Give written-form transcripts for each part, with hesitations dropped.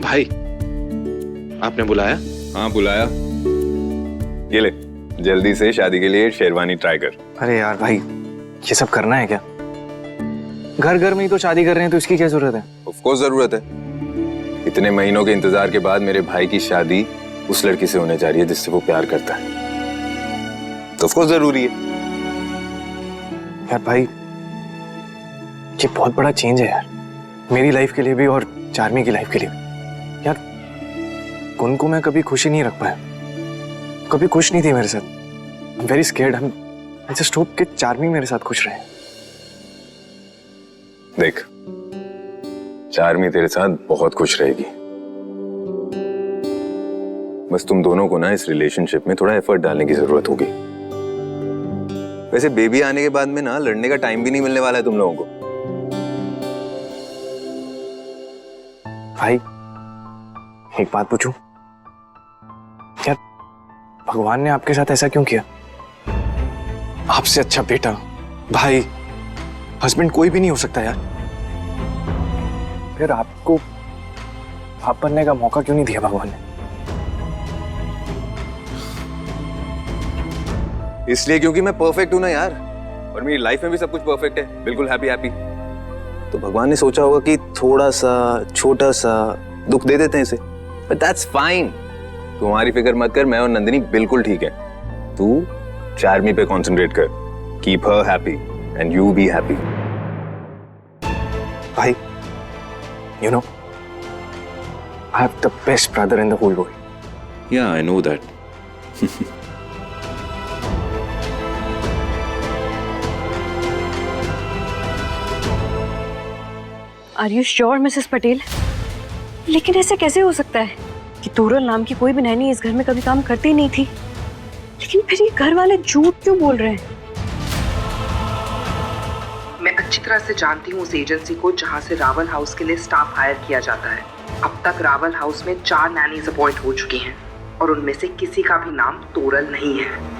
भाई, आपने बुलाया? हाँ बुलाया। ये ले, जल्दी से शादी के लिए शेरवानी ट्राई कर। अरे यार भाई, ये सब करना है क्या? घर घर में ही तो शादी कर रहे हैं, तो इसकी क्या जरूरत है? ऑफ कोर्स जरूरत है। इतने महीनों के इंतजार के बाद मेरे भाई की शादी उस लड़की से होने जा रही है जिससे वो प्यार करता है, तो ऑफ कोर्स जरूरी है। यार भाई, ये बहुत बड़ा चेंज है यार, मेरी लाइफ के लिए भी और चार्मी की लाइफ के लिए भी। यार गुन को मैं कभी खुशी नहीं रख पाया, कभी खुश नहीं थी मेरे साथ। I am very scared. I just hope कि चार्मी मेरे साथ खुश रहे। देख, चार्मी तेरे साथ बहुत खुश रहेगी, बस तुम दोनों को ना इस रिलेशनशिप में थोड़ा एफर्ट डालने की जरूरत होगी। वैसे बेबी आने के बाद में ना लड़ने का टाइम भी नहीं मिलने वाला है तुम लोगों को। भाई एक बात पूछूं? क्या भगवान ने आपके साथ ऐसा क्यों किया? आपसे अच्छा बेटा, भाई, हस्बैंड कोई भी नहीं हो सकता यार। फिर आपको बाप बनने का मौका क्यों नहीं दिया भगवान ने? इसलिए क्योंकि मैं परफेक्ट हूं ना यार, और मेरी लाइफ में भी सब कुछ परफेक्ट है, बिल्कुल हैप्पी हैप्पी। तो भगवान ने सोचा होगा कि थोड़ा सा छोटा सा दुख दे देते हैं इसे, बट दैट्स फाइन। तुम्हारी फिक्र मत कर, मैं और नंदिनी बिल्कुल ठीक है। तू चार्मी पे कंसंट्रेट कर, keep her happy and you be happy. भाई, you know, I have the best brother in the whole world. Yeah, I know that. Are you sure, Mrs Patel? लेकिन ऐसे कैसे हो सकता है कि तोरल नाम की कोई भी नैनी इस घर में कभी काम करती नहीं थी, लेकिन फिर ये घर वाले झूठ क्यों बोल रहे हैं? मैं अच्छी तरह से जानती हूँ उस एजेंसी को जहाँ से रावल हाउस के लिए स्टाफ हायर किया जाता है। अब तक रावल हाउस में 4 नैनीज अपॉइंट हो चुकी हैं और उनमें से किसी का भी नाम तोरल नहीं है।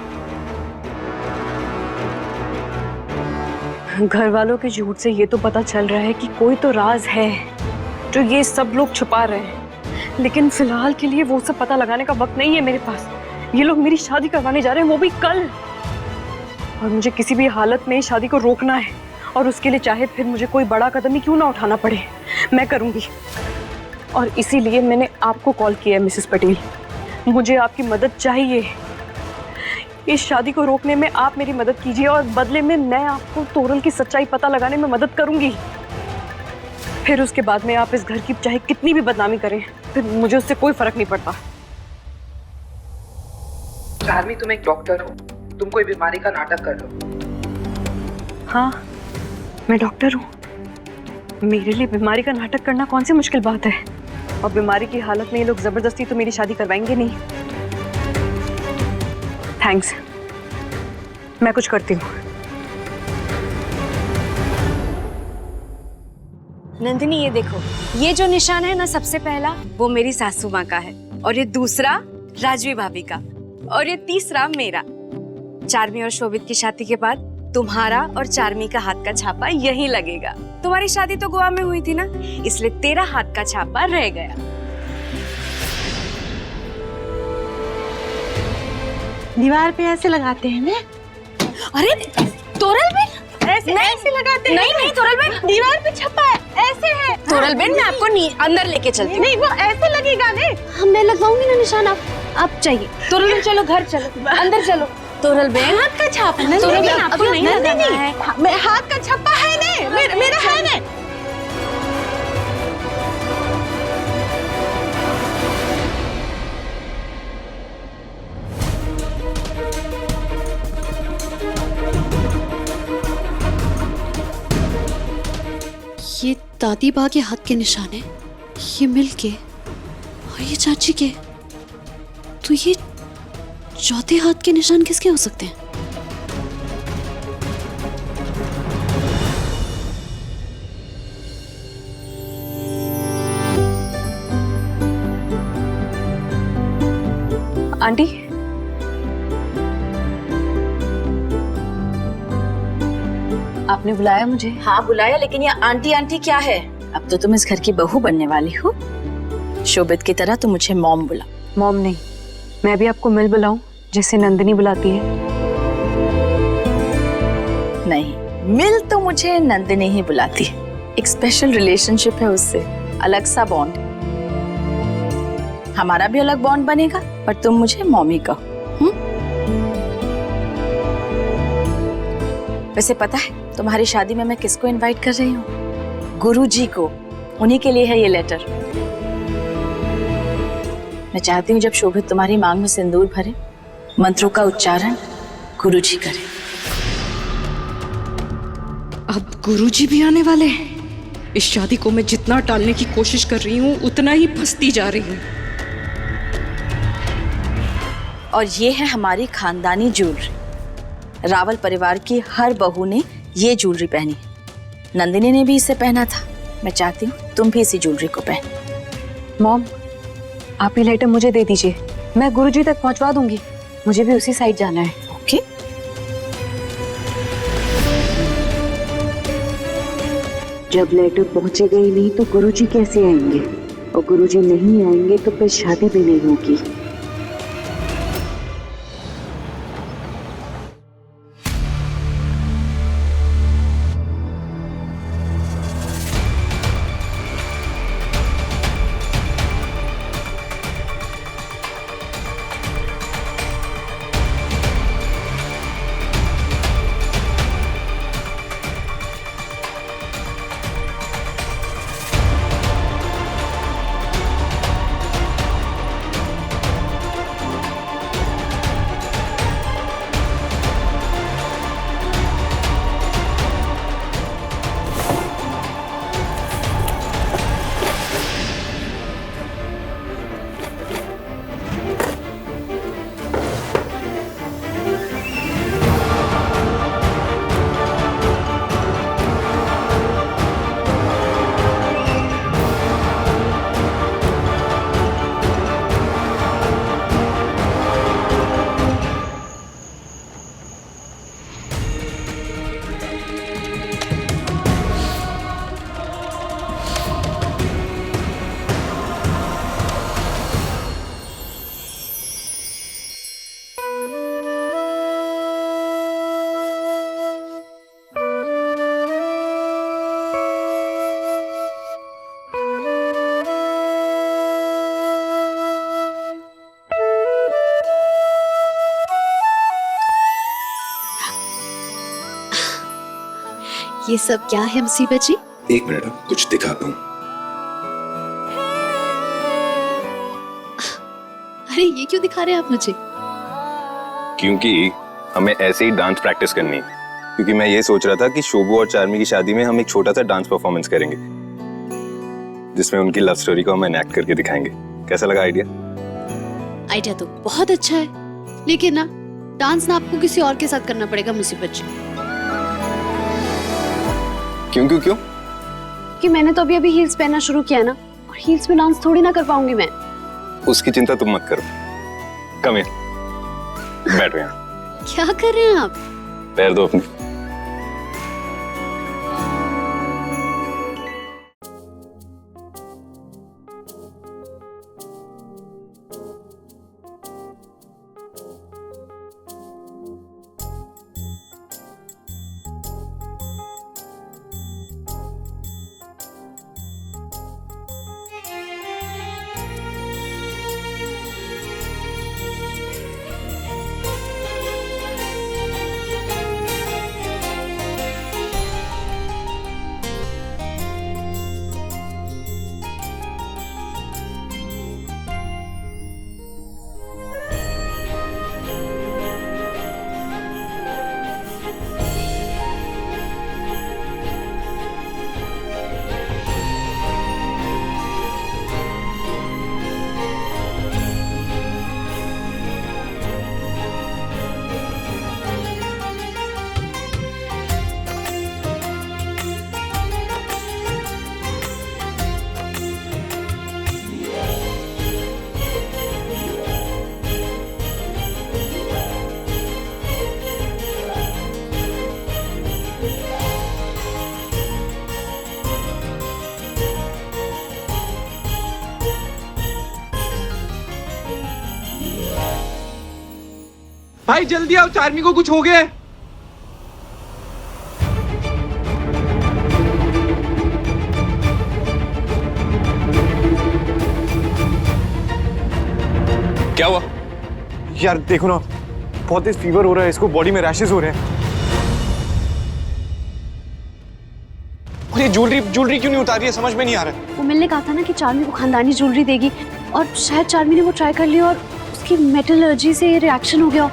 घर वालों के झूठ से ये तो पता चल रहा है कि कोई तो राज है जो ये सब लोग छुपा रहे हैं, लेकिन फिलहाल के लिए वो सब पता लगाने का वक्त नहीं है मेरे पास। ये लोग मेरी शादी करवाने जा रहे हैं, वो भी कल, और मुझे किसी भी हालत में शादी को रोकना है, और उसके लिए चाहे फिर मुझे कोई बड़ा कदम ही क्यों ना उठाना पड़े, मैं करूंगी। और इसीलिए मैंने आपको कॉल किया है मिसेस पटेल। मुझे आपकी मदद चाहिए। इस शादी को रोकने में आप मेरी मदद कीजिए और बदले में मैं आपको तोरल की सच्चाई पता लगाने में मदद करूंगी। फिर उसके बाद में आप इस घर की चाहे कितनी भी बदनामी करें, फिर मुझे उससे कोई फर्क नहीं पड़ता। चार्मी, तुम एक डॉक्टर हो, तुम कोई बीमारी का नाटक कर लो। हाँ, मैं डॉक्टर हूँ। मेरे लिए बीमारी का नाटक करना कौन सी मुश्किल बात है? और बीमारी की हालत में ये लोग जबरदस्ती तो मेरी शादी करवाएंगे नहीं। थैंक्स, मैं कुछ करती हूँ। नंदिनी, ये देखो, ये जो निशान है ना, सबसे पहला वो मेरी सासू माँ का है, और ये दूसरा राजवी भाभी का, और ये तीसरा मेरा। चार्मी और शोभित की शादी के बाद तुम्हारा और चार्मी का हाथ का छापा यहीं लगेगा। तुम्हारी शादी तो गोवा में हुई थी ना, इसलिए तेरा हाथ का छापा रह गया। दीवार पे ऐसे लगाते हैं ना? अरे तोरल बेन, ऐसे लगाते हैं? नहीं तोरल बेन, दीवार पे छपा है, ऐसे है। तोरल बेन, मैं आपको अंदर लेके चलती हूँ। नहीं, वो ऐसे लगेगा ना। मैं लगाऊंगी ना निशान, आप चाहिए। तोरल बेन चलो, घर चलो, अंदर चलो। तोरल बेन, हाथ का छापा है। तोरल बेन, आपको नहीं लगाना है। हाथ का छप्पा है ना, मेरा है ना। ये दादी बा के हाथ के निशान है, ये मिल के, और ये चाची के, तो ये चौथे हाथ के निशान किसके हो सकते हैं? आंटी, आपने बुलाया मुझे? हाँ बुलाया, लेकिन ये आंटी आंटी क्या है? अब तो तुम इस घर की बहू बनने वाली हो। शोभित की तरह तुम मुझे मॉम बुला। मॉम नहीं, मैं भी आपको मिल बुलाऊं जैसे नंदिनी बुलाती है? नहीं, मिल तो मुझे नंदिनी ही बुलाती है। एक स्पेशल रिलेशनशिप है उससे, अलग सा बॉन्ड। हमारा भी अलग बॉन्ड बनेगा, पर तुम मुझे मॉमी कहो। वैसे पता है तुम्हारी शादी में मैं किसको इनवाइट कर रही हूँ? गुरुजी को। उन्हीं के लिए है ये लेटर। मैं चाहती हूँ जब शोभित तुम्हारी मांग में सिंदूर भरे, मंत्रों का उच्चारण गुरुजी करे। अब गुरुजी भी आने वाले हैं। इस शादी को मैं जितना टालने की कोशिश कर रही हूँ उतना ही फंसती जा रही हूँ। और ये है हमारी खानदानी ज्वेलरी। रावल परिवार की हर बहू ने ये ज्वेलरी पहनी है। नंदिनी ने भी इसे पहना था। मैं चाहती हूँ तुम भी इसी ज्वेलरी को पहनो। मॉम, आप ये लेटर मुझे दे दीजिए, मैं गुरुजी तक पहुंचवा दूंगी। मुझे भी उसी साइड जाना है। ओके? जब लेटर पहुंचेगा ही नहीं तो गुरुजी कैसे आएंगे? और गुरुजी नहीं आएंगे तो फिर शादी भी नहीं होगी। ये सब क्या है मुसीबत जी? एक मिनट, कुछ दिखाता हूँ। अरे ये क्यों दिखा रहे हैं आप मुझे? क्योंकि हमें ऐसे ही डांस प्रैक्टिस करनी है। क्योंकि मैं ये सोच रहा था कि शोभू और चार्मी की शादी में हम एक छोटा सा डांस परफॉर्मेंस करेंगे, जिसमें उनकी लव स्टोरी को हम एनैक्ट करके दिखाएंगे। कैसा लगा आइडिया? आइडिया तो बहुत अच्छा है, लेकिन ना डांस ना आपको किसी और के साथ करना पड़ेगा मुसीबत जी। क्यों क्यों क्यों? कि मैंने तो अभी हील्स पहनना शुरू किया ना, और हील्स में डांस थोड़ी ना कर पाऊंगी मैं। उसकी चिंता तुम मत करो। कम हियर, बैठो यहाँ। क्या कर रहे हैं आप? पैर दो अपनी। भाई जल्दी आओ, चार्मी को कुछ हो गया है। क्या हुआ? यार देखो ना, बहुत तेज फीवर हो रहा है, इसको बॉडी में रैशेस हो रहे हैं। और ये ज्वेलरी क्यों नहीं उतार रही है, समझ में नहीं आ रहा है। वो मिलने कहा था ना कि चार्मी को खानदानी ज्वेलरी देगी, और शायद चार्मी ने वो ट्राई कर लिया और उसकी मेटल एलर्जी से ये रिएक्शन हो गया।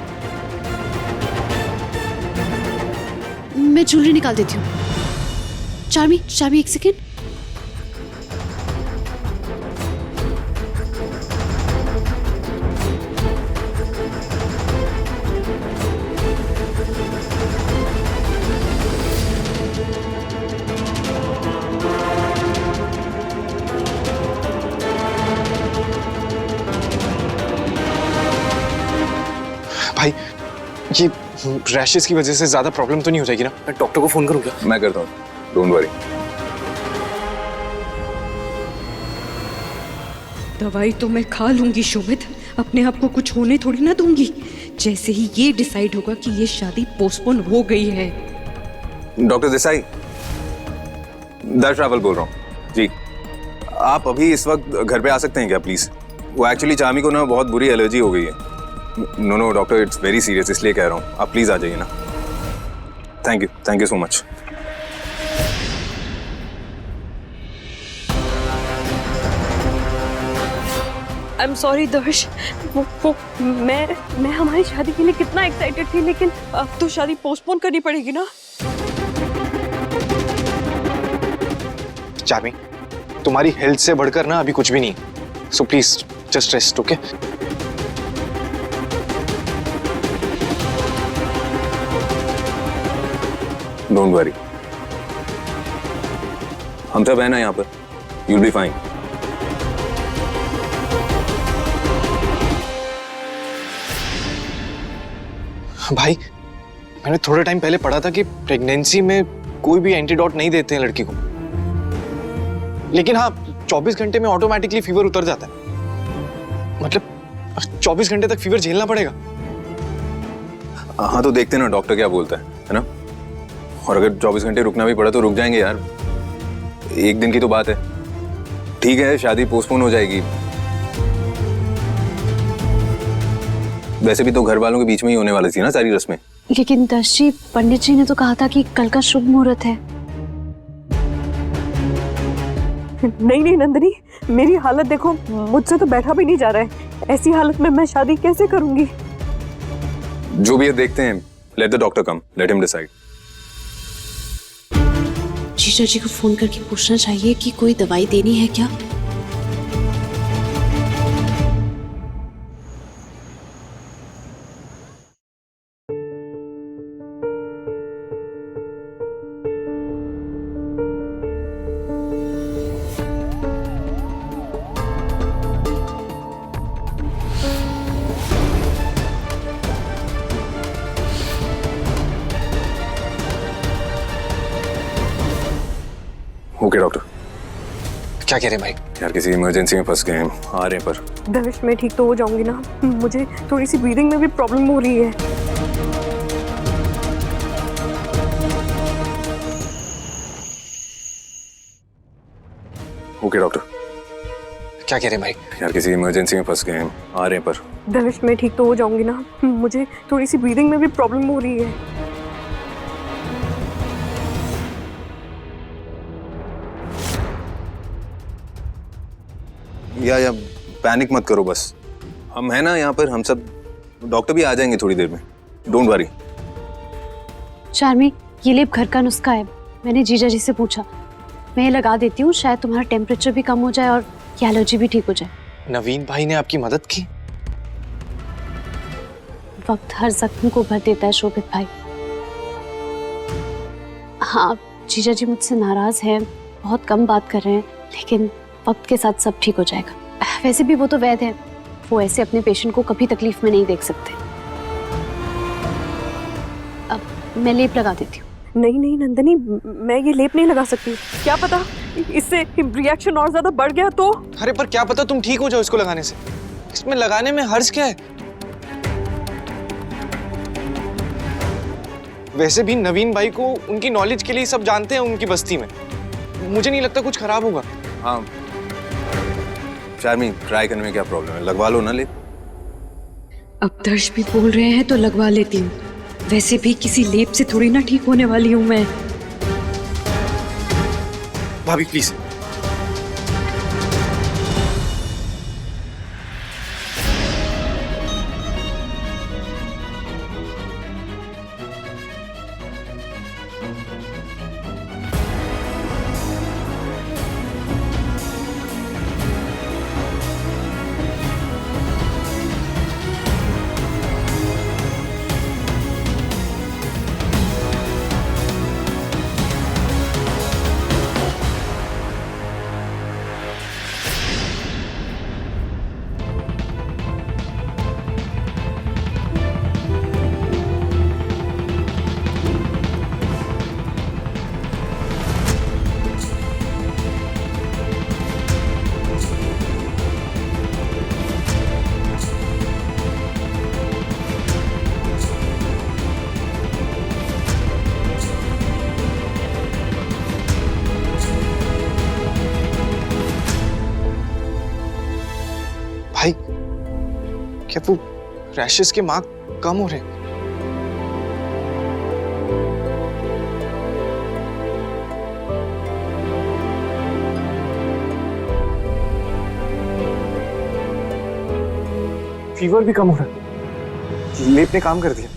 मैं ज्वेलरी निकाल देती हूँ। चार्मी एक सेकेंड। भाई ये रैशेस की वजह से ज्यादा प्रॉब्लम तो नहीं हो जाएगी ना? मैं डॉक्टर को फोन करूँ क्या? मैं करता हूँ, डोंट वरी। दवाई तो मैं खा लूंगी शोभित, अपने आप को कुछ होने थोड़ी ना दूंगी। जैसे ही ये डिसाइड होगा कि ये शादी पोस्टपोन हो गई है। डॉक्टर देसाई, दर्श रावल बोल रहा हूँ जी। आप अभी इस वक्त घर पे आ सकते हैं क्या प्लीज? वो एक्चुअली चार्मी को ना बहुत बुरी एलर्जी हो गई है। No doctor, it's very serious, इसलिए कह रहा हूँ, आप प्लीज आ जाइए ना। Thank you so much. I am sorry Darsh, वो मैं हमारी शादी के लिए कितना एक्साइटेड थी, लेकिन अब तो शादी पोस्टपोन करनी पड़ेगी ना। चार्मी, तुम्हारी हेल्थ से बढ़कर ना अभी कुछ भी नहीं, so please just rest, okay? Don't worry, हम सब है ना यहाँ पर, you'll be fine। भाई मैंने थोड़े टाइम पहले पढ़ा था कि प्रेगनेंसी में कोई भी एंटीडोट नहीं देते हैं लड़की को, लेकिन हाँ 24 घंटे में ऑटोमेटिकली फीवर उतर जाता है। मतलब 24 घंटे तक फीवर झेलना पड़ेगा। हाँ तो देखते ना डॉक्टर क्या बोलता है ना? और अगर 24 घंटे रुकना भी पड़ा तो रुक जाएंगे यार, एक दिन की तो बात है। ठीक है, शादी पोस्टपोन हो जाएगी, वैसे भी तो घर वालों के बीच में ही होने वाली थी ना सारी रस्में। लेकिन दर्श जी, पंडित जी ने तो कहा था कि कल का शुभ मुहूर्त है। नहीं नंदिनी, मेरी हालत देखो, मुझसे तो बैठा भी नहीं जा रहा है। ऐसी हालत में मैं शादी कैसे करूंगी? जो भी है देखते हैं, let the doctor come, let him decide. जीजा जी को फोन करके पूछना चाहिए कि कोई दवाई देनी है क्या। Okay doctor. क्या कह रहे हैं भाई? यार किसी इमरजेंसी में फंस गए हैं, आ रहे हैं पर। दर्श, मैं ठीक तो हो जाऊंगी ना? मुझे थोड़ी सी ब्रीदिंग में भी प्रॉब्लम हो रही है। Okay doctor. क्या कह रहे हैं भाई? यार किसी इमरजेंसी में फंस गए हैं, आ रहे हैं पर। दर्श, मैं ठीक तो हो जाऊंगी ना? मुझे थोड़ी सी ब्रीदिंग में भी प्रॉब्लम हो रही है। या पैनिक मत करो बस, हम है ना यहाँ पर, हम सब, डॉक्टर भी आ जाएंगे थोड़ी देर में, डोंट वरी। चार्मी, ये लेप घर का नुस्खा है, मैंने जीजा जी से पूछा। मैं ये लगा देती हूँ, शायद तुम्हारा टेम्परेचर भी कम हो जाए और ये एलर्जी भी ठीक हो जाए। नवीन भाई ने आपकी मदद की? वक्त हर जख्म को भर देता है शोभित भाई। हाँ, जीजा जी मुझसे नाराज हैं, बहुत कम बात कर रहे हैं, लेकिन वक्त के साथ सब ठीक हो जाएगा। वैसे भी वो तो वैद्य हैं, वो ऐसे अपने पेशेंट को कभी तकलीफ में नहीं देख सकते। अब मैं लेप लगा देती हूँ। नहीं नंदिनी, मैं ये लेप नहीं लगा सकती। क्या पता इससे रिएक्शन और ज्यादा बढ़ गया तो? अरे पर क्या पता तुम ठीक हो जाओ इसको लगाने से, इसमें लगाने में हर्ज क्या है? वैसे भी नवीन भाई को उनकी नॉलेज के लिए सब जानते हैं उनकी बस्ती में। मुझे नहीं लगता कुछ खराब होगा। हाँ चार्मी, ट्राई करने में क्या प्रॉब्लम है, लगवा लो ना ले। अब दर्श भी बोल रहे हैं तो लगवा लेती हूँ। वैसे भी किसी लेप से थोड़ी ना ठीक होने वाली हूँ मैं। भाभी प्लीज। भाई क्या वो रैशेस के मार्क कम हो रहे? फीवर भी कम हो रहा है। लेप ने काम कर दिया।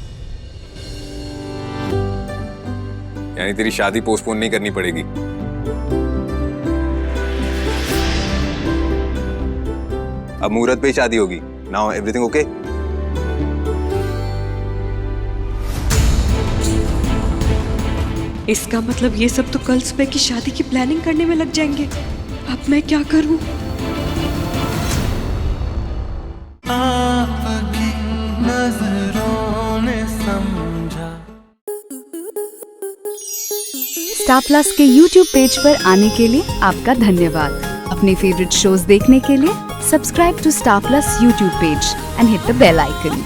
यानी तेरी शादी पोस्टपोन नहीं करनी पड़ेगी। अब मुहूर्त पे ही शादी होगी। Now everything okay? इसका मतलब ये सब तो कल सुबह की शादी की प्लानिंग करने में लग जाएंगे। अब मैं क्या करूं? स्टार प्लस के YouTube पेज पर आने के लिए आपका धन्यवाद। अपने फेवरेट शोज देखने के लिए subscribe to Star Plus YouTube page and hit the bell icon.